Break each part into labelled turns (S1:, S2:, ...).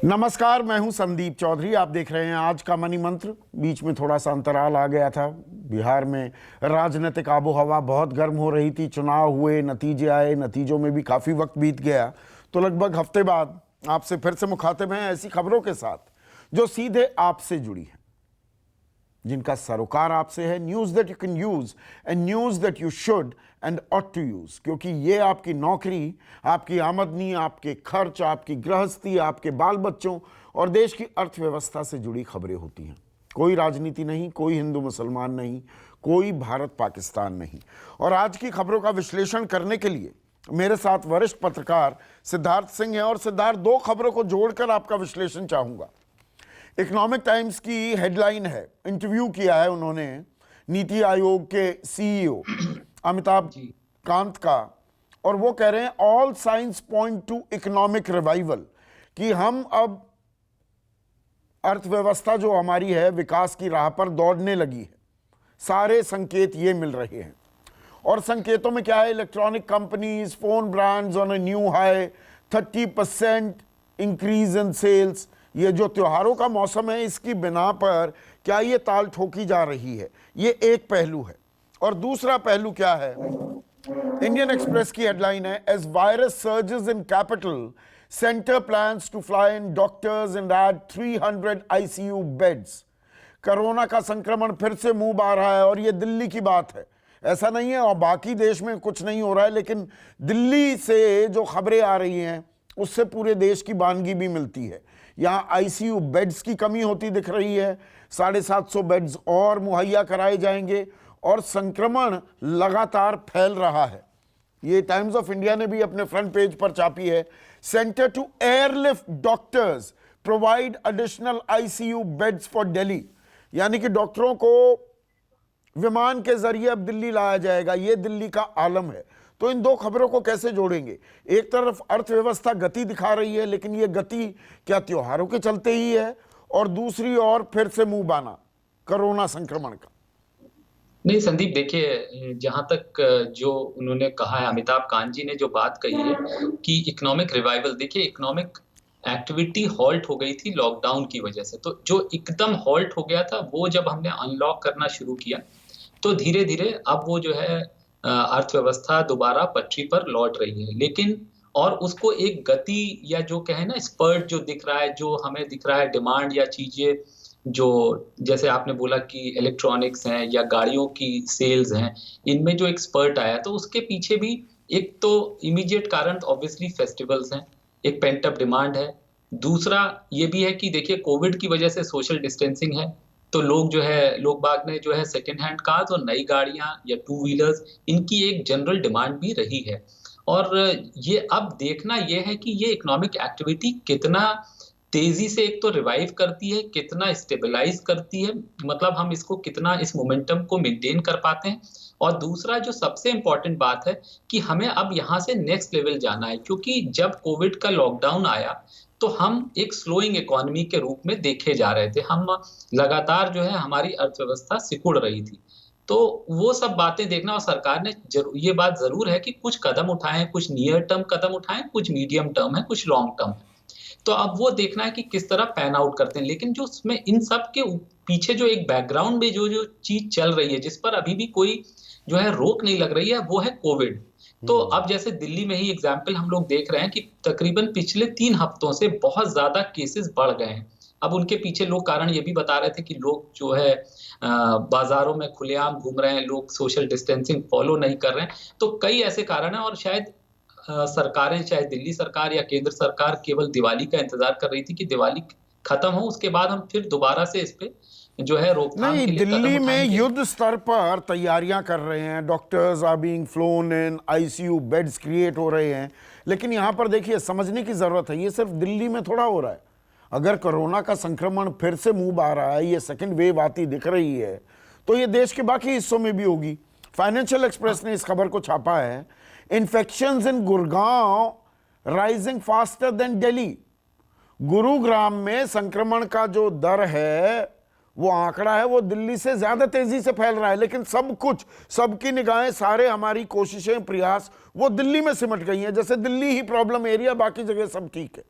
S1: नमस्कार, मैं हूं संदीप चौधरी। आप देख रहे हैं आज का मनी मंत्र। बीच में थोड़ा सा अंतराल आ गया था। बिहार में राजनीतिक आबो हवा बहुत गर्म हो रही थी, चुनाव हुए, नतीजे आए, नतीजों में भी काफ़ी वक्त बीत गया। तो लगभग हफ्ते बाद आपसे फिर से मुखातिब हैं ऐसी खबरों के साथ जो सीधे आपसे जुड़ी हैं, जिनका सरोकार आपसे है। News that you can use and news that you should and ought to use, क्योंकि ये आपकी नौकरी, आपकी आमदनी, आपके खर्च, आपकी गृहस्थी, आपके बाल बच्चों और देश की अर्थव्यवस्था से जुड़ी खबरें होती हैं। कोई राजनीति नहीं, कोई हिंदू मुसलमान नहीं, कोई भारत पाकिस्तान नहीं। और आज की खबरों का विश्लेषण करने के लिए मेरे साथ वरिष्ठ पत्रकार सिद्धार्थ सिंह हैं। और सिद्धार्थ, दो खबरों को जोड़कर आपका विश्लेषण चाहूँगा। इकोनॉमिक टाइम्स की हेडलाइन है, इंटरव्यू किया है उन्होंने नीति आयोग के सीईओ अमिताभ कांत का, और वो कह रहे हैं all science point two economic revival, कि हम अब अर्थव्यवस्था जो हमारी है विकास की राह पर दौड़ने लगी है। सारे संकेत ये मिल रहे हैं। और संकेतों में क्या है? Electronic companies, phone brands on a new high, 30% increase in sales. ये जो त्योहारों का मौसम है, इसकी बिना पर क्या ये ताल ठोकी जा रही है? ये एक पहलू है। और दूसरा पहलू क्या है? इंडियन एक्सप्रेस की हेडलाइन है, as virus surges in capital, centre plans to fly in doctors and add 300 ICU beds. Corona का संक्रमण फिर से मुंह बार रहा है, और ये दिल्ली की बात है। ऐसा नहीं है और बाकी देश में कुछ नहीं हो रहा है, लेकिन दिल्ली से जो खबरें आ रही हैं उससे पूरे देश की बानगी भी मिलती है। यहाँ आईसीयू बेड्स की कमी होती दिख रही है। 750 बेड्स और मुहैया कराए जाएंगे, और संक्रमण लगातार फैल रहा है। ये टाइम्स ऑफ इंडिया ने भी अपने फ्रंट पेज पर छापी है, centre to airlift doctors provide additional ICU beds for Delhi. यानी कि डॉक्टरों को विमान के जरिए अब दिल्ली लाया जाएगा। ये दिल्ली का आलम है। तो इन दो खबरों को कैसे जोड़ेंगे? एक तरफ अर्थव्यवस्था गति दिखा रही है, लेकिन ये गति क्या त्योहारों के चलते ही है? और दूसरी ओर फिर से मुंह बाना कोरोना संक्रमण का।
S2: नहीं संदीप, देखिए जहां तक जो उन्होंने कहा है, अमिताभ कांत जी ने जो बात कही है कि इकोनॉमिक रिवाइवल, देखिए इकोनॉमिक एक्टिविटी हॉल्ट हो गई थी लॉकडाउन की वजह से। तो जो एकदम हॉल्ट हो गया था, वो जब हमने अनलॉक करना शुरू किया तो धीरे धीरे अब वो जो है अर्थव्यवस्था दोबारा पटरी पर लौट रही है। लेकिन और उसको एक गति या जो कहे ना स्पर्ट जो दिख रहा है, जो हमें दिख रहा है डिमांड या चीजें जो जैसे आपने बोला कि इलेक्ट्रॉनिक्स हैं या गाड़ियों की सेल्स हैं, इनमें जो एक स्पर्ट आया, तो उसके पीछे भी एक तो इमीडिएट कारण ऑब्वियसली फेस्टिवल्स हैं, एक पेंट अप डिमांड है। दूसरा ये भी है कि देखिए कोविड की वजह से सोशल डिस्टेंसिंग है, तो लोग बाग ने जो है सेकेंड हैंड कार्स और नई गाड़ियां या टू व्हीलर्स, इनकी एक जनरल डिमांड भी रही है। और ये अब देखना ये है कि ये इकोनॉमिक एक्टिविटी कितना तेजी से एक तो रिवाइव करती है, कितना स्टेबलाइज करती है, मतलब हम इसको कितना इस मोमेंटम को मेंटेन कर पाते हैं। और दूसरा जो सबसे इंपॉर्टेंट बात है कि हमें अब यहाँ से नेक्स्ट लेवल जाना है, क्योंकि जब कोविड का लॉकडाउन आया तो हम एक स्लोइंग इकोनॉमी के रूप में देखे जा रहे थे। हम लगातार जो है हमारी अर्थव्यवस्था सिकुड़ रही थी। तो वो सब बातें देखना, और सरकार ने ये बात जरूर है कि कुछ कदम उठाए हैं, कुछ नियर टर्म कदम उठाए हैं, कुछ मीडियम टर्म है, कुछ लॉन्ग टर्म है। तो अब वो देखना है कि किस तरह पैन आउट करते हैं। लेकिन जो उसमें इन सब के पीछे जो एक बैकग्राउंड में जो जो चीज चल रही है, जिस पर अभी भी कोई जो है रोक नहीं लग रही है, वो है कोविड। तो अब जैसे दिल्ली में ही एग्जाम्पल हम लोग देख रहे हैं कि तकरीबन पिछले 3 हफ्तों से बहुत ज्यादा केसेस बढ़ गए हैं। अब उनके पीछे लोग कारण ये भी बता रहे थे कि लोग जो है बाजारों में खुलेआम घूम रहे हैं, लोग सोशल डिस्टेंसिंग फॉलो नहीं कर रहे हैं। तो कई ऐसे कारण हैं, और शायद सरकारें, चाहे दिल्ली सरकार या केंद्र सरकार, केवल दिवाली का इंतजार कर रही थी कि दिवाली खत्म हो, उसके बाद हम फिर दोबारा से इस पे जो है रोकथाम
S1: नहीं,
S2: के लिए कदम
S1: दिल्ली में
S2: उठाएंगे।
S1: युद्ध स्तर पर तैयारियां कर रहे हैं। Doctors are being flown in, ICU beds create हो रहे हैं। लेकिन यहां पर देखिए, समझने की जरूरत है, ये सिर्फ दिल्ली में थोड़ा हो रहा है। अगर कोरोना का संक्रमण फिर से मुंह आ रहा है, ये सेकंड वेव आती दिख रही है, तो ये देश के बाकी हिस्सों में भी होगी। फाइनेंशियल एक्सप्रेस ने इस खबर को छापा है, infections in Gurgaon rising faster than Delhi. Gurugram में संक्रमण का जो दर है, वो आंकड़ा है, वो दिल्ली से ज्यादा तेजी से फैल रहा है। लेकिन सब कुछ, सबकी निगाहें, सारे हमारी कोशिशें, प्रयास वो दिल्ली में सिमट गई हैं, जैसे दिल्ली ही प्रॉब्लम एरिया, बाकी जगह सब ठीक है।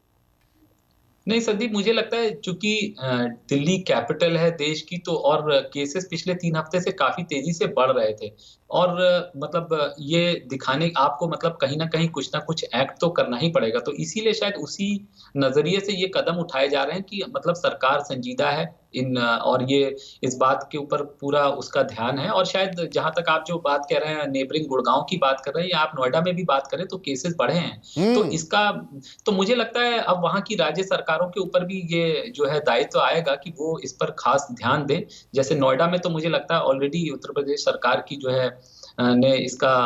S2: नहीं संदीप, मुझे लगता है चूंकि दिल्ली कैपिटल है देश की, तो और केसेस पिछले 3 हफ्ते से काफी तेजी से बढ़ रहे थे। और मतलब ये दिखाने आपको मतलब कहीं ना कहीं कुछ ना कुछ एक्ट तो करना ही पड़ेगा, तो इसीलिए शायद उसी नजरिए से ये कदम उठाए जा रहे हैं कि मतलब सरकार संजीदा है इन और ये इस बात के ऊपर पूरा उसका ध्यान है। और शायद जहां तक आप जो बात कह रहे हैं, नेबरिंग गुड़गांव की बात कर रहे हैं, या आप नोएडा में भी बात करें, तो केसेस बढ़े हैं। तो
S1: हम्म।
S2: इसका तो मुझे लगता है अब वहाँ की राज्य सरकारों के ऊपर भी ये जो है दायित्व आएगा कि वो इस पर खास ध्यान दें। जैसे नोएडा में तो मुझे लगता है ऑलरेडी उत्तर प्रदेश सरकार की जो है ने इसका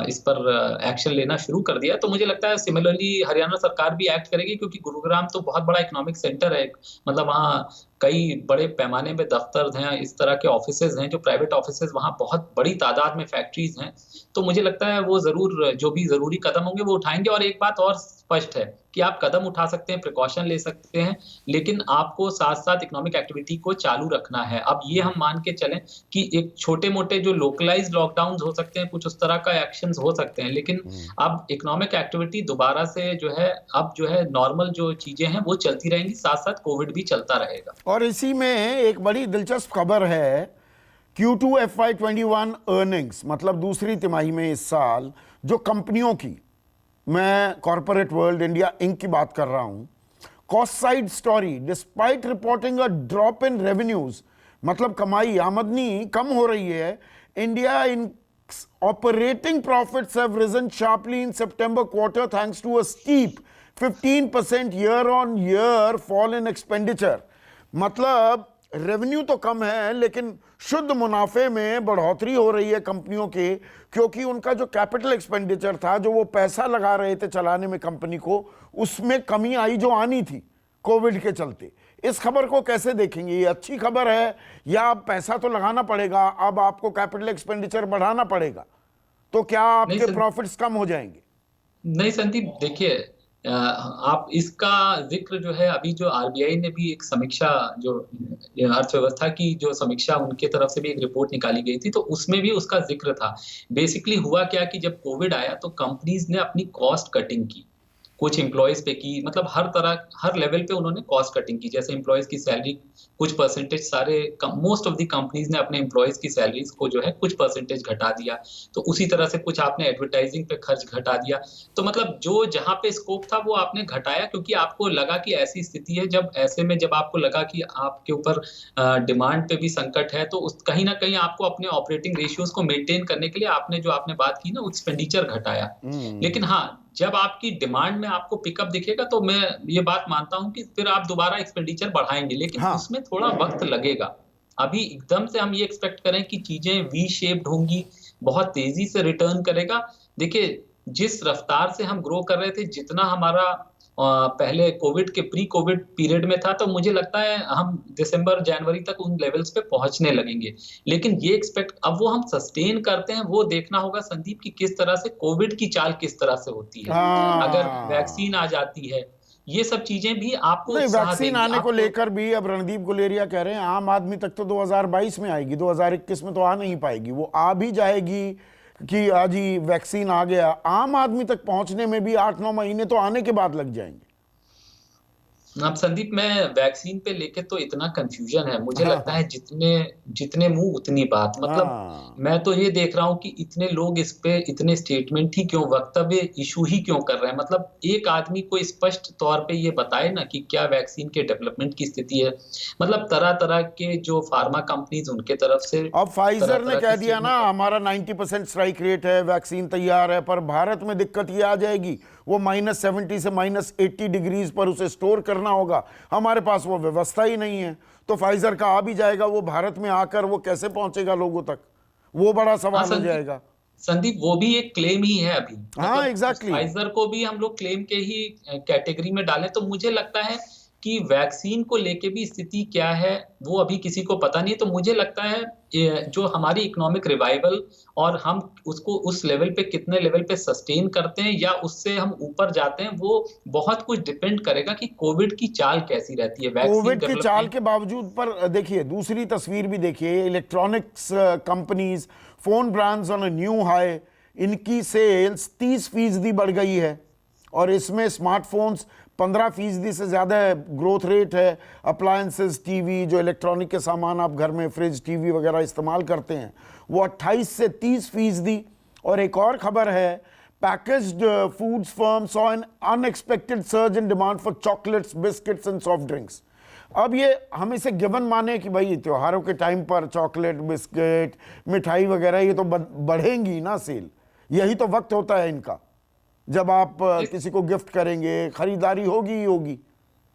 S2: इस पर एक्शन लेना शुरू कर दिया। तो मुझे लगता है सिमिलरली हरियाणा सरकार भी एक्ट करेगी, क्योंकि गुरुग्राम तो बहुत बड़ा इकोनॉमिक सेंटर है। मतलब वहाँ कई बड़े पैमाने में दफ्तर हैं, इस तरह के ऑफिसेज हैं, जो प्राइवेट ऑफिसेज, वहाँ बहुत बड़ी तादाद में फैक्ट्रीज हैं। तो मुझे लगता है वो जरूर जो भी जरूरी कदम होंगे वो उठाएंगे। और एक बात और स्पष्ट है कि आप कदम उठा सकते हैं, प्रिकॉशन ले सकते हैं, लेकिन आपको साथ साथ इकोनॉमिक एक्टिविटी को चालू रखना है। अब ये हम मान के चलें कि एक छोटे मोटे जो लोकलाइज लॉकडाउन हो सकते हैं, कुछ उस तरह का एक्शंस हो सकते हैं, लेकिन अब इकोनॉमिक एक्टिविटी दोबारा से जो है अब जो है नॉर्मल जो चीजें हैं वो चलती रहेंगी, साथ साथ कोविड भी चलता रहेगा।
S1: और इसी में एक बड़ी दिलचस्प खबर है, Q2 FY21 अर्निंग्स, मतलब दूसरी तिमाही में इस साल जो कंपनियों की, मैं कॉर्पोरेट वर्ल्ड इंडिया इंक की बात कर रहा हूं, cost side story, despite reporting a drop in revenues, मतलब कमाई आमदनी कम हो रही है, India in operating profits have risen sharply in September quarter thanks to a steep 15% year-on-year fall in expenditure। मतलब रेवेन्यू तो कम है लेकिन शुद्ध मुनाफे में बढ़ोतरी हो रही है कंपनियों के, क्योंकि उनका जो कैपिटल एक्सपेंडिचर था, जो वो पैसा लगा रहे थे चलाने में कंपनी को, उसमें कमी आई जो आनी थी कोविड के चलते। इस खबर को कैसे देखेंगे? ये अच्छी खबर है या अब पैसा तो लगाना पड़ेगा, अब आपको कैपिटल एक्सपेंडिचर बढ़ाना पड़ेगा, तो क्या
S2: नहीं
S1: आपके प्रॉफिट्स कम हो जाएंगे?
S2: नहीं संदीप, देखिए आप इसका जिक्र जो है अभी जो आरबीआई ने भी एक समीक्षा, जो अर्थव्यवस्था की जो समीक्षा उनके तरफ से भी एक रिपोर्ट निकाली गई थी, तो उसमें भी उसका जिक्र था। बेसिकली हुआ क्या कि जब कोविड आया तो कंपनीज ने अपनी कॉस्ट कटिंग की, कुछ एम्प्लॉयज पे की, मतलब हर तरह हर लेवल पे उन्होंने कॉस्ट कटिंग की। जैसे एम्प्लॉयज की सैलरी कुछ परसेंटेज, सारे मोस्ट ऑफ द कंपनीज ने अपने एम्प्लॉयज की सैलरीज को जो है कुछ परसेंटेज घटा दिया। तो उसी तरह से कुछ आपने एडवर्टाइजिंग पे खर्च घटा दिया। तो मतलब जो जहां पे स्कोप था वो आपने घटाया, क्योंकि आपको लगा कि ऐसी स्थिति है, जब ऐसे में जब आपको लगा कि आपके ऊपर डिमांड पे भी संकट है, तो उस कहीं ना कहीं आपको अपने ऑपरेटिंग रेशियोज को मेंटेन करने के लिए आपने जो आपने बात की ना, एक्सपेंडिचर घटाया। लेकिन हाँ, जब आपकी डिमांड में आपको पिकअप दिखेगा तो मैं ये बात मानता हूं कि फिर आप दोबारा एक्सपेंडिचर बढ़ाएंगे, लेकिन
S1: हाँ।
S2: उसमें थोड़ा वक्त लगेगा। अभी एकदम से हम ये एक्सपेक्ट करें कि चीजें वी शेप्ड होंगी, बहुत तेजी से रिटर्न करेगा। देखिए, जिस रफ्तार से हम ग्रो कर रहे थे, जितना हमारा पहले कोविड के प्री कोविड पीरियड में था, तो मुझे लगता है हम दिसंबर जनवरी तक उन लेवल्स पे पहुंचने लगेंगे। लेकिन ये एक्सपेक्ट अब वो हम सस्टेन करते हैं, वो देखना होगा संदीप कि किस तरह से कोविड की चाल किस तरह से होती है। अगर वैक्सीन आ जाती है, ये सब चीजें भी आपको
S1: नहीं,
S2: उत्साह
S1: वैक्सीन
S2: देंगी।
S1: आने को
S2: आपको
S1: लेकर भी अब रणदीप गुलेरिया कह रहे हैं आम आदमी तक तो 2022 में आएगी, 2021 में तो आ नहीं पाएगी, वो आ भी जाएगी कि आज ही वैक्सीन आ गया, आम आदमी तक पहुंचने में भी 8-9 महीने तो आने के बाद लग जाएंगे।
S2: अब संदीप, मैं वैक्सीन पे लेके तो इतना कंफ्यूजन है, मुझे लगता
S1: हाँ।
S2: है जितने जितने मुंह उतनी बात। मतलब
S1: हाँ।
S2: मैं तो ये देख रहा हूँ कि इतने लोग इस पे इतने स्टेटमेंट ही क्यों, वक्तव्य इशू ही क्यों कर रहे हैं। मतलब एक आदमी को स्पष्ट तौर पे ये बताए ना कि क्या वैक्सीन के डेवलपमेंट की स्थिति है। मतलब तरह तरह के जो फार्मा कंपनीज, उनके तरफ से
S1: अब
S2: तरह
S1: फाइजर ने
S2: तरह
S1: कह
S2: के
S1: दिया ना
S2: स्टेटमेंट।
S1: हमारा 90% स्ट्राइक रेट है, वैक्सीन तैयार है, पर भारत में दिक्कत ये आ जाएगी वो -70 से -80 डिग्रीज पर उसे स्टोर करना होगा, हमारे पास वो व्यवस्था ही नहीं है। तो फाइजर का आ भी जाएगा, वो भारत में आकर वो कैसे पहुंचेगा लोगों तक, वो बड़ा
S2: हाँ
S1: सवाल हो
S2: संदीप,
S1: जाएगा।
S2: संदीप वो भी एक क्लेम ही है अभी।
S1: हाँ,
S2: मतलब उस
S1: एग्जैक्टली।
S2: फाइजर को भी हम लोग क्लेम के ही कैटेगरी में डालें, तो मुझे लगता है कि वैक्सीन को लेके भी स्थिति क्या है वो अभी किसी को पता नहीं है। तो मुझे लगता है जो हमारी इकोनॉमिक रिवाइवल, और हम उसको उस लेवल पे कितने लेवल पे सस्टेन करते हैं या उससे हम ऊपर जाते हैं, वो बहुत कुछ डिपेंड करेगा कि कोविड की चाल कैसी रहती है, वैक्सीन
S1: कोविड की चाल
S2: डेवलपमेंट।
S1: के बावजूद, पर देखिए दूसरी तस्वीर भी देखिए, electronics companies, phone brands on a new high, इनकी सेल्स 30% बढ़ गई है, और इसमें स्मार्टफोन्स 15% से ज़्यादा ग्रोथ रेट है। अप्लायंसेस, टीवी, जो इलेक्ट्रॉनिक के सामान आप घर में फ्रिज, टीवी वगैरह इस्तेमाल करते हैं, वो 28 से 30%। और एक और खबर है, packaged foods firm saw an unexpected surge in demand for chocolates, biscuits and soft drinks. अब ये हम इसे गिवन माने कि भाई त्योहारों के टाइम पर चॉकलेट, बिस्किट, मिठाई वगैरह ये तो बढ़ेंगी ना सेल, यही तो वक्त होता है इनका, जब आप किसी को गिफ्ट करेंगे, खरीदारी होगी ही होगी।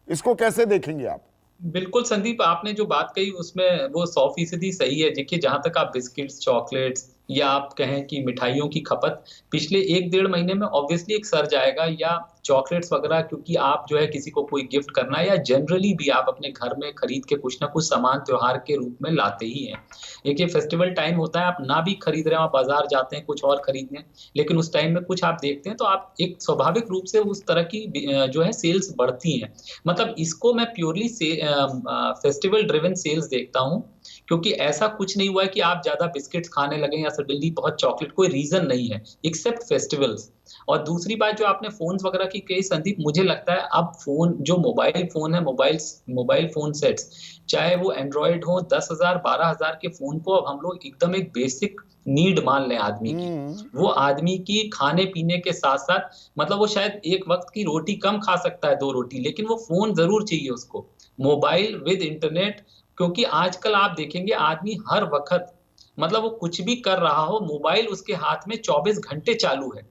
S1: इसको कैसे देखेंगे आप?
S2: बिल्कुल संदीप, आपने जो बात कही उसमें वो 100% सही है। देखिए, जहां तक आप बिस्किट्स, चॉकलेट्स या आप कहें कि मिठाइयों की खपत पिछले 1-1.5 महीने में ऑब्वियसली एक सर्ज आएगा, या चॉकलेट्स वगैरह, क्योंकि आप जो है किसी को कोई गिफ्ट करना है या जनरली भी आप अपने घर में खरीद के कुछ ना कुछ सामान त्योहार के रूप में लाते ही हैं। एक ये फेस्टिवल टाइम होता है, आप ना भी खरीद रहे हो, आप बाजार जाते हैं कुछ और खरीदने, लेकिन उस टाइम में कुछ आप देखते हैं तो आप एक स्वाभाविक रूप से उस तरह की जो है सेल्स बढ़ती हैं। मतलब इसको मैं प्योरली फेस्टिवल ड्रिवन सेल्स देखता हूँ, क्योंकि ऐसा कुछ नहीं हुआ है कि आप ज्यादा बिस्किट्स खाने लगे या सडनली बहुत चॉकलेट, कोई रीजन नहीं है एक्सेप्ट फेस्टिवल्स। और दूसरी बात जो आपने फोन्स वगैरह की कही संदीप, मुझे लगता है अब फोन, जो मोबाइल फोन है, मोबाइल फोन सेट्स, चाहे वो एंड्रॉयड हो, 10,000 12,000 के फोन को अब हम लोग एकदम एक बेसिक नीड मान लें आदमी की। वो आदमी की खाने पीने के साथ साथ, मतलब वो शायद एक वक्त की रोटी कम खा सकता है, 2 रोटी, लेकिन वो फोन जरूर चाहिए उसको, मोबाइल विद इंटरनेट। क्योंकि आजकल आप देखेंगे आदमी हर वक्त, मतलब वो कुछ भी कर रहा हो, मोबाइल उसके हाथ में 24 घंटे चालू है।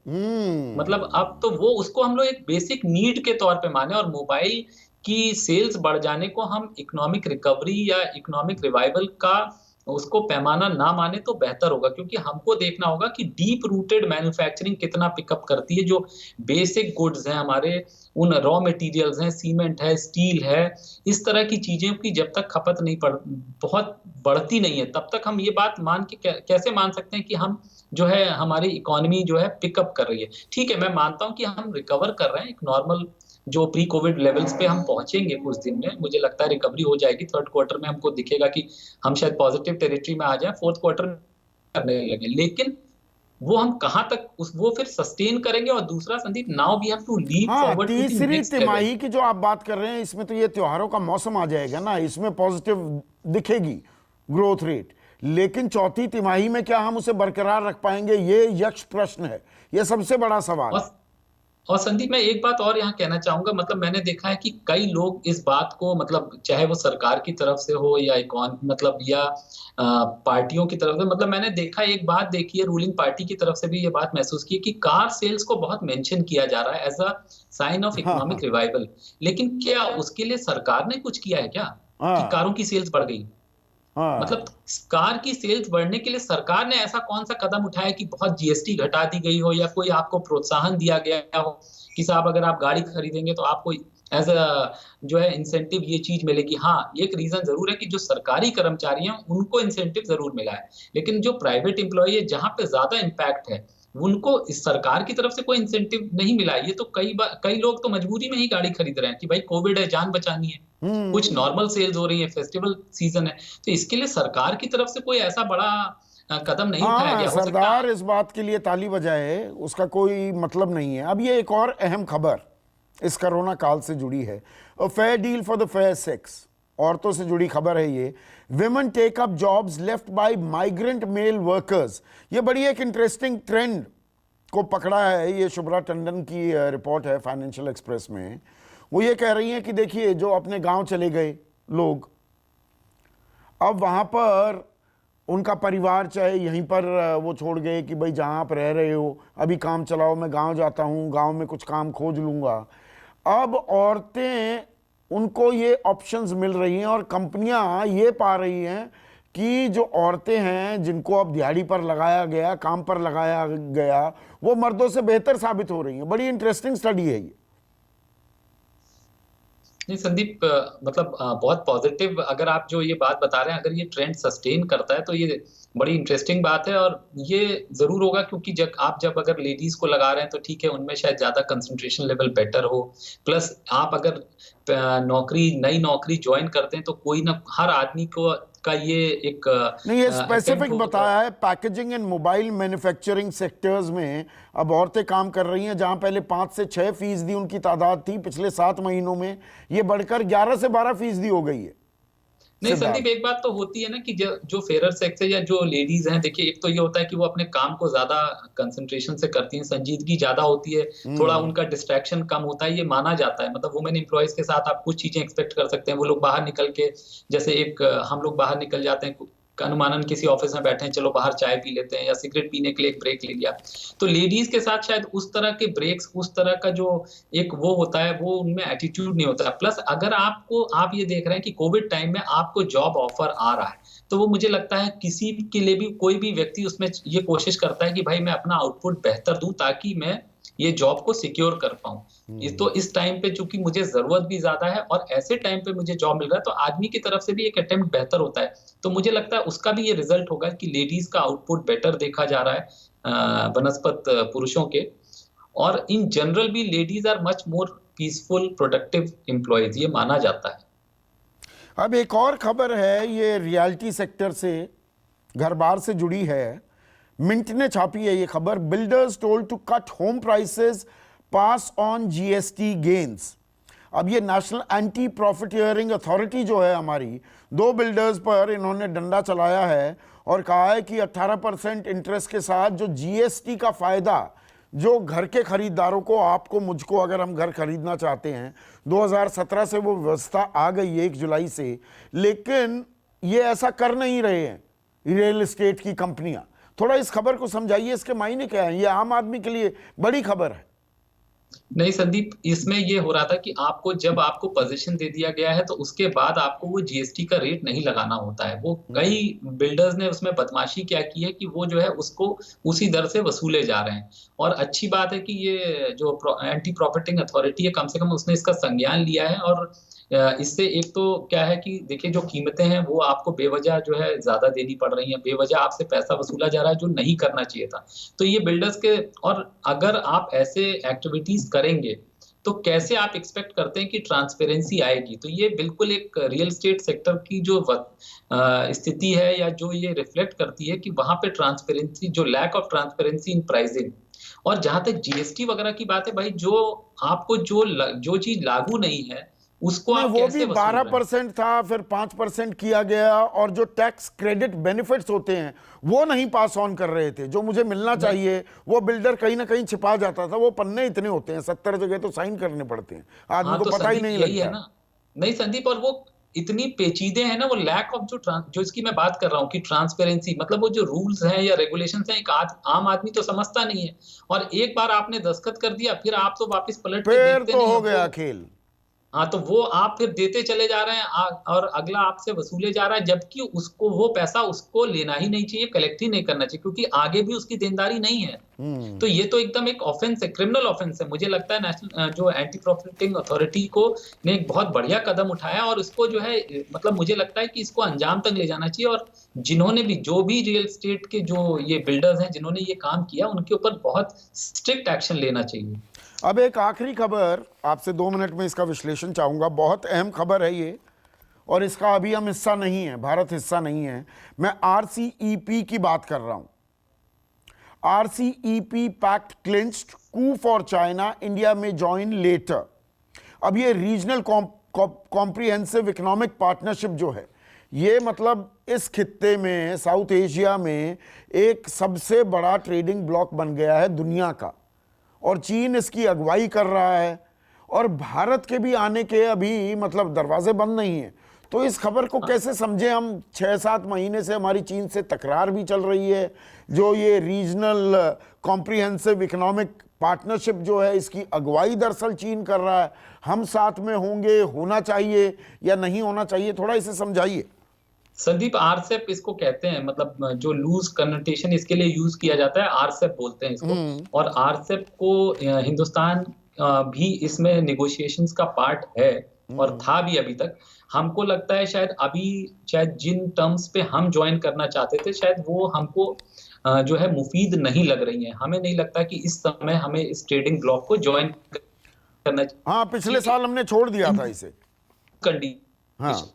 S2: मतलब अब तो वो उसको हम लोग एक बेसिक नीड के तौर पे माने, और मोबाइल की सेल्स बढ़ जाने को हम इकोनॉमिक रिकवरी या इकोनॉमिक रिवाइवल का उसको पैमाना ना माने तो बेहतर होगा। क्योंकि हमको देखना होगा कि डीप रूटेड मैन्युफैक्चरिंग कितना पिकअप करती है, जो बेसिक गुड्स हैं हमारे, उन रॉ मटेरियल्स हैं, सीमेंट है, स्टील है, इस तरह की चीजें की जब तक खपत नहीं बहुत बढ़ती नहीं है, तब तक हम ये बात मान के कैसे मान सकते हैं कि हम जो है हमारी इकोनॉमी जो है पिकअप कर रही है। ठीक है, मैं मानता हूं कि हम रिकवर कर रहे हैं, एक नॉर्मल जो प्री कोविड लेवल्स पे हम पहुंचेंगे कुछ दिन में, मुझे लगता है रिकवरी हो जाएगी। 3rd क्वार्टर में हमको दिखेगा कि हम शायद पॉजिटिव टेरिटरी में आ जाए, 4th क्वार्टर में करने लगे, लेकिन वो हम कहां तक वो फिर सस्टेन करेंगे। और दूसरा Sandeep, now we have to leap
S1: हाँ,
S2: फॉरवर्ड टू द
S1: तीसरी
S2: नेक्स्ट
S1: तिमाही की जो आप बात कर रहे हैं, इसमें तो ये त्योहारों का मौसम आ जाएगा ना, इसमें पॉजिटिव दिखेगी ग्रोथ रेट। लेकिन चौथी तिमाही में क्या हम उसे बरकरार रख पाएंगे, ये यक्ष प्रश्न है, ये सबसे बड़ा सवाल है।
S2: और संदीप, मैं एक बात और यहाँ कहना चाहूंगा, मतलब मैंने देखा है कि कई लोग इस बात को, मतलब चाहे वो सरकार की तरफ से हो या मतलब या पार्टियों की तरफ से, मतलब मैंने देखा, एक बात देखी है, रूलिंग पार्टी की तरफ से भी ये बात महसूस की है कि कार सेल्स को बहुत मेंशन किया जा रहा है एज अ साइन ऑफ
S1: हाँ
S2: इकोनॉमिक
S1: हाँ
S2: रिवाइवल। लेकिन क्या उसके लिए सरकार ने कुछ किया है क्या, कि
S1: हाँ
S2: कारों की सेल्स बढ़ गई?
S1: हाँ।
S2: मतलब कार की सेल्स बढ़ने के लिए सरकार ने ऐसा कौन सा कदम उठाया कि बहुत जीएसटी घटा दी गई हो, या कोई आपको प्रोत्साहन दिया गया हो कि साहब अगर आप गाड़ी खरीदेंगे तो आपको एज अ जो है इंसेंटिव ये चीज मिलेगी? हाँ, एक रीजन जरूर है कि जो सरकारी कर्मचारी हैं उनको इंसेंटिव जरूर मिला है, लेकिन जो प्राइवेट एम्प्लॉय है, जहां पे ज्यादा इम्पैक्ट है, उनको इस सरकार की तरफ से कोई इंसेंटिव नहीं मिला है। ये तो कई लोग तो मजबूरी में ही गाड़ी खरीद रहे हैं कि भाई कोविड है, जान बचानी है। कुछ नॉर्मल सेल्स हो रही है, फेस्टिवल सीजन है, तो इसके लिए सरकार की तरफ से कोई ऐसा बड़ा कदम नहीं उठाया
S1: हाँ,
S2: गया। हो सकता
S1: सरदार इस बात के लिए ताली बजाए, उसका कोई मतलब नहीं है। अब ये एक और अहम खबर इस कोरोना काल से जुड़ी है, fair deal for the fair sex, औरतों से जुड़ी खबर है ये। Women take up jobs left by migrant male workers. ये बड़ी एक इंटरेस्टिंग ट्रेंड को पकड़ा है, ये शुभ्रा टंडन की रिपोर्ट है फाइनेंशियल एक्सप्रेस में। वो ये कह रही हैं कि देखिए, जो अपने गांव चले गए लोग, अब वहाँ पर उनका परिवार, चाहे यहीं पर वो छोड़ गए कि भाई जहाँ आप रह रहे हो अभी काम चलाओ, मैं गांव जाता हूँ, गांव में कुछ काम खोज लूँगा। अब औरतें, उनको ये ऑप्शंस मिल रही हैं, और कंपनियां ये पा रही हैं कि जो औरतें हैं जिनको अब दिहाड़ी पर लगाया गया, काम पर लगाया गया, वो मर्दों से बेहतर साबित हो रही हैं। बड़ी इंटरेस्टिंग स्टडी है ये।
S2: नहीं संदीप, मतलब बहुत पॉजिटिव, अगर आप जो ये बात बता रहे हैं, अगर ये ट्रेंड सस्टेन करता है तो ये बड़ी इंटरेस्टिंग बात है। और ये जरूर होगा, क्योंकि जब अगर लेडीज को लगा रहे हैं तो ठीक है, उनमें शायद ज्यादा कंसंट्रेशन लेवल बेटर हो। प्लस आप अगर नई नौकरी ज्वाइन करते हैं तो कोई ना, हर आदमी को का ये एक
S1: नहीं, ये
S2: अटेम्प्ट
S1: स्पेसिफिक
S2: होगा।
S1: बताया है packaging and mobile manufacturing sectors में अब औरतें काम कर रही हैं, जहां पहले 5 से 6% उनकी तादाद थी, पिछले 7 महीनों में ये बढ़कर 11 से 12% हो गई है।
S2: नहीं
S1: सिद्धार्थ,
S2: संदीप, एक बात तो होती है ना कि जो फेरर सेक्स है या जो लेडीज हैं, देखिए एक तो ये होता है कि वो अपने काम को ज्यादा कंसंट्रेशन से करती हैं, संजीदगी ज्यादा होती है, थोड़ा उनका डिस्ट्रैक्शन कम होता है, ये माना जाता है। मतलब वुमेन एम्प्लॉयज के साथ आप कुछ चीजें एक्सपेक्ट कर सकते हैं। वो लोग बाहर निकल के, जैसे एक हम लोग बाहर निकल जाते हैं, अनुमानन किसी ऑफिस में बैठे हैं, चलो बाहर चाय पी लेते हैं या सिगरेट पीने के लिए एक ब्रेक ले लिया। तो लेडीज के साथ शायद उस तरह के ब्रेक्स, उस तरह का जो एक वो होता है, वो उनमें एटीट्यूड नहीं होता है। प्लस अगर आप ये देख रहे हैं कि कोविड टाइम में आपको जॉब ऑफर आ रहा है, तो वो मुझे लगता है किसी के लिए भी, कोई भी व्यक्ति उसमें ये कोशिश करता है कि भाई मैं अपना आउटपुट बेहतर दूं ताकि मैं ये जॉब को सिक्योर कर पाऊं। तो इस टाइम पे चूंकि मुझे जरूरत भी ज्यादा है और ऐसे टाइम पे मुझे जॉब मिल रहा है, तो आदमी की तरफ से भी एक अटेम्प्ट बेहतर होता है। तो मुझे लगता है उसका भी ये रिजल्ट होगा कि लेडीज का आउटपुट बेटर देखा जा रहा है बनस्पत पुरुषों के। और इन जनरल भी ladies are much more peaceful productive employees, ये माना जाता है।
S1: अब एक और खबर है, ये रियलिटी सेक्टर से, घर बार से जुड़ी है। मिंट ने छापी है ये खबर, builders told to cut home prices, pass on GST gains. अब ये नेशनल एंटी प्रॉफिटियरिंग अथॉरिटी जो है हमारी, 2 बिल्डर्स पर इन्होंने डंडा चलाया है और कहा है कि 18% इंटरेस्ट के साथ जो जीएसटी का फायदा जो घर के खरीदारों को, आपको, मुझको, अगर हम घर खरीदना चाहते हैं, 2017 से वो व्यवस्था आ गई है 1 जुलाई से, लेकिन ये ऐसा कर नहीं रहे हैं रियल एस्टेट की कंपनियां। थोड़ा इस खबर को समझाइए, इसके मायने क्या है? ये आम आदमी के लिए बड़ी खबर है।
S2: नहीं संदीप, इसमें ये हो रहा था कि जब आपको पोजीशन दे दिया गया है तो उसके बाद आपको वो जीएसटी का रेट नहीं लगाना होता है। वो कई बिल्डर्स ने उसमें बदमाशी क्या की है कि वो जो है उसको उसी दर से वसूले जा रहे हैं। और अच्छी बात है कि ये जो एंटी प्रॉफिटिंग अथॉरिटी है, कम से कम उसने इसका संज्ञान लिया है। और इससे एक तो क्या है कि देखिए जो कीमतें हैं वो आपको बेवजह जो है ज्यादा देनी पड़ रही हैं, बेवजह आपसे पैसा वसूला जा रहा है जो नहीं करना चाहिए था। तो ये बिल्डर्स के, और अगर आप ऐसे एक्टिविटीज करेंगे तो कैसे आप एक्सपेक्ट करते हैं कि ट्रांसपेरेंसी आएगी? तो ये बिल्कुल एक रियल एस्टेट सेक्टर की जो स्थिति है, या जो ये रिफ्लेक्ट करती है कि वहां पे ट्रांसपेरेंसी, जो lack of transparency in pricing. और जहां तक जीएसटी वगैरह की बात है, भाई जो आपको जो चीज लागू नहीं है उसको
S1: नहीं,
S2: आप
S1: वो
S2: कैसे
S1: भी
S2: वसूल रहे हैं?
S1: 12% था, फिर 5% किया गया, और जो टैक्स क्रेडिट बेनिफिट्स होते हैं वो नहीं पास ऑन कर रहे थे। जो मुझे मिलना चाहिए वो बिल्डर कहीं ना कहीं छिपा जाता था। वो पन्ने इतने होते हैं, 70 जगह तो साइन करने पड़ते हैं, आदमी
S2: हाँ
S1: को
S2: तो
S1: पता ही
S2: संदीप
S1: नहीं
S2: यही
S1: लगता
S2: है
S1: है।
S2: ना। नहीं संदीप, और वो इतनी पेचीदे हैं ना, वो लैक ऑफ जो इसकी मैं बात कर रहा हूँ कि ट्रांसपेरेंसी, मतलब वो जो रूल्स हैं या रेगुलेशंस हैं, एक आम आदमी तो समझता नहीं है। और एक बार आपने दस्तखत कर दिया, फिर आप तो वापस पलट के
S1: फिर
S2: देखते
S1: तो
S2: नहीं है
S1: हो
S2: वो।
S1: गया खेल।
S2: हाँ, तो वो आप फिर देते चले जा रहे हैं, और अगला आपसे वसूले जा रहा है, जबकि उसको वो पैसा उसको लेना ही नहीं चाहिए, कलेक्ट ही नहीं करना चाहिए, क्योंकि आगे भी उसकी देनदारी नहीं है। तो ये तो एकदम एक ऑफेंस है, क्रिमिनल ऑफेंस है। मुझे लगता है नेशनल जो एंटी प्रॉफिटिंग अथॉरिटी को ने एक बहुत बढ़िया कदम उठाया, और इसको जो है मतलब मुझे लगता है कि इसको अंजाम तक ले जाना चाहिए। और जिन्होंने भी, जो भी रियल एस्टेट के जो ये बिल्डर्स हैं जिन्होंने ये काम किया, उनके ऊपर बहुत स्ट्रिक्ट एक्शन लेना चाहिए।
S1: अब एक आखिरी खबर, आपसे 2 मिनट में इसका विश्लेषण चाहूंगा। बहुत अहम खबर है ये, और इसका अभी हम हिस्सा नहीं है, भारत हिस्सा नहीं है। मैं आरसीईपी की बात कर रहा हूं। RCEP pact clinched, coo for China, India में ज्वाइन लेटर। अब ये रीजनल कॉम्प्रिहेंसिव इकोनॉमिक पार्टनरशिप जो है, ये मतलब इस खित्ते में, साउथ एशिया में, एक सबसे बड़ा ट्रेडिंग ब्लॉक बन गया है दुनिया का, और चीन इसकी अगुवाई कर रहा है। और भारत के भी आने के अभी मतलब दरवाजे बंद नहीं हैं। तो इस खबर को कैसे समझें हम? 6-7 महीने से हमारी चीन से तकरार भी चल रही है। जो ये रीजनल कॉम्प्रिहेंसिव इकोनॉमिक पार्टनरशिप जो है, इसकी अगुवाई दरअसल चीन कर रहा है। हम साथ में होंगे, होना चाहिए या नहीं होना चाहिए? थोड़ा इसे समझाइए।
S2: संदीप, आरसेप इसको कहते हैं, मतलब जो लूज कन्नोटेशन इसके लिए यूज किया जाता है, आरसेप बोलते हैं इसको। और आरसेप को हिंदुस्तान भी इसमें नेगोशिएशंस का पार्ट है, और था भी अभी तक। हमको लगता है शायद जिन टर्म्स पे हम ज्वाइन करना चाहते थे, शायद वो हमको जो है मुफीद नहीं लग रही है। हमें नहीं लगता कि इस समय हमें इस ट्रेडिंग ब्लॉक को ज्वाइन करना
S1: हाँ, पिछले
S2: चाहिए
S1: साल हमने छोड़ दिया था इसे। हाँ,
S2: कंडीशन।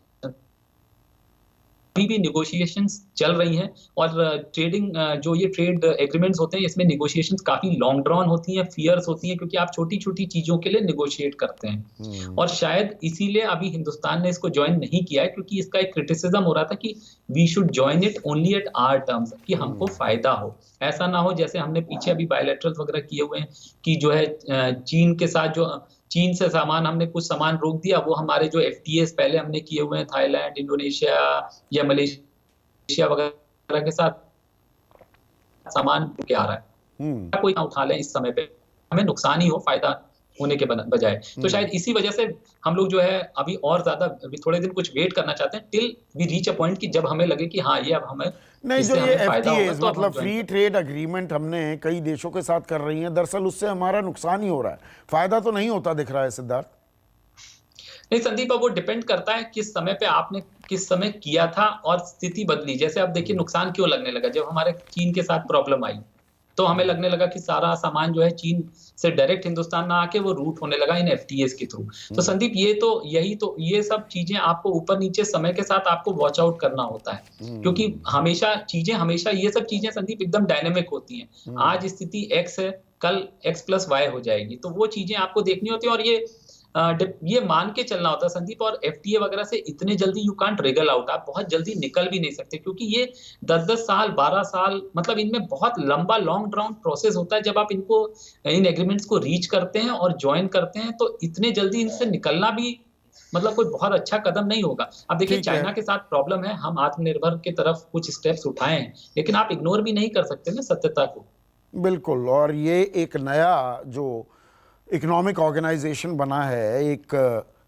S2: अभी भी निगोशिएशंस चल रही हैं और ट्रेडिंग जो ये ट्रेड एग्रीमेंट्स होते हैं इसमें निगोशिएशंस काफी लॉन्ग ड्रॉन होती हैं, फियर्स होती हैं, क्योंकि आप छोटी-छोटी चीजों के लिए निगोशिएट करते हैं। और शायद इसीलिए अभी हिंदुस्तान ने इसको जॉइन नहीं किया है, क्योंकि इसका एक क्रिटिसिज्म हो रहा था कि we should join it only at our terms, कि हमको फायदा हो। ऐसा ना हो जैसे हमने पीछे अभी बायलैटरल्स वगैरह किए हुए हैं कि जो है चीन के साथ जो चीन से सामान हमने कुछ सामान रोक दिया, वो हमारे जो एफटीएस पहले हमने किए हुए हैं थाईलैंड, इंडोनेशिया या मलेशिया वगैरह के साथ सामान के आ रहा है, कोई ना उठा लें इस समय पे, हमें नुकसान ही हो, फायदा होने के बजाय। तो शायद इसी वजह से हम लोग जो है अभी और ज्यादा अभी थोड़े दिन कुछ वेट करना चाहते हैं till we reach a point कि जब हमें लगे कि हाँ ये अब हमें
S1: नहीं, जो ये FTAs
S2: तो
S1: मतलब फ्री ट्रेड एग्रीमेंट हमने कई देशों के साथ कर रही हैं, दरअसल उससे हमारा नुकसान ही हो रहा है, फायदा तो नहीं होता दिख रहा है सिद्धार्थ।
S2: नहीं संदीप, अब वो डिपेंड करता है किस समय पे आपने किस समय किया था और स्थिति बदली। जैसे अब देखिए नुकसान क्यों लगने लगा, जब हमारे चीन के साथ प्रॉब्लम आई तो हमें लगने लगा कि सारा सामान जो है चीन से डायरेक्ट हिंदुस्तान ना आके वो रूट होने लगा इन एफटीएस के थ्रू। तो संदीप ये सब चीजें आपको ऊपर नीचे समय के साथ आपको वॉच आउट करना होता है, क्योंकि हमेशा ये सब चीजें संदीप एकदम डायनेमिक होती हैं। आज स्थिति एक्स है, कल x+y हो जाएगी, तो वो चीजें आपको देखनी होती है और ये मान के चलना होता है संदीप। और एफटीए वगैरह से इतने जल्दी यू कांट रिगल आउट, आप बहुत जल्दी निकल भी नहीं सकते, क्योंकि ये 10-10 साल 12 साल मतलब इनमें बहुत लंबा लॉन्ग ड्राउन प्रोसेस होता है। जब आप इन एग्रीमेंट्स को रीच करते हैं और ज्वाइन करते हैं तो इतने जल्दी इनसे निकलना भी मतलब कोई बहुत अच्छा कदम नहीं होगा। अब देखिए चाइना के साथ प्रॉब्लम है, हम आत्मनिर्भर की तरफ कुछ स्टेप्स उठाए हैं, लेकिन आप इग्नोर भी नहीं कर सकते ना सत्यता को।
S1: बिल्कुल, और ये एक नया जो इकोनॉमिक ऑर्गेनाइजेशन बना है, एक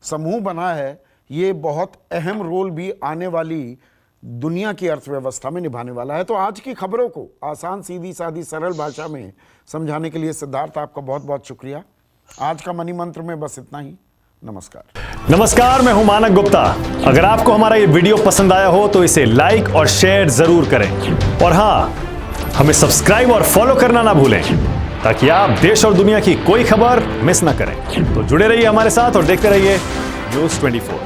S1: समूह बना है, ये बहुत अहम रोल भी आने वाली दुनिया की अर्थव्यवस्था में निभाने वाला है। तो आज की खबरों को आसान, सीधी सादी, सरल भाषा में समझाने के लिए सिद्धार्थ आपका बहुत बहुत शुक्रिया। आज का मनी मंत्र में बस इतना ही।
S3: नमस्कार, मैं हूं मानक गुप्ता। अगर आपको हमारा ये वीडियो पसंद आया हो तो इसे लाइक और शेयर जरूर करें, और हाँ, हमें सब्सक्राइब और फॉलो करना ना भूलें, ताकि आप देश और दुनिया की कोई खबर मिस ना करें। तो जुड़े रहिए हमारे साथ और देखते रहिए न्यूज़ 24।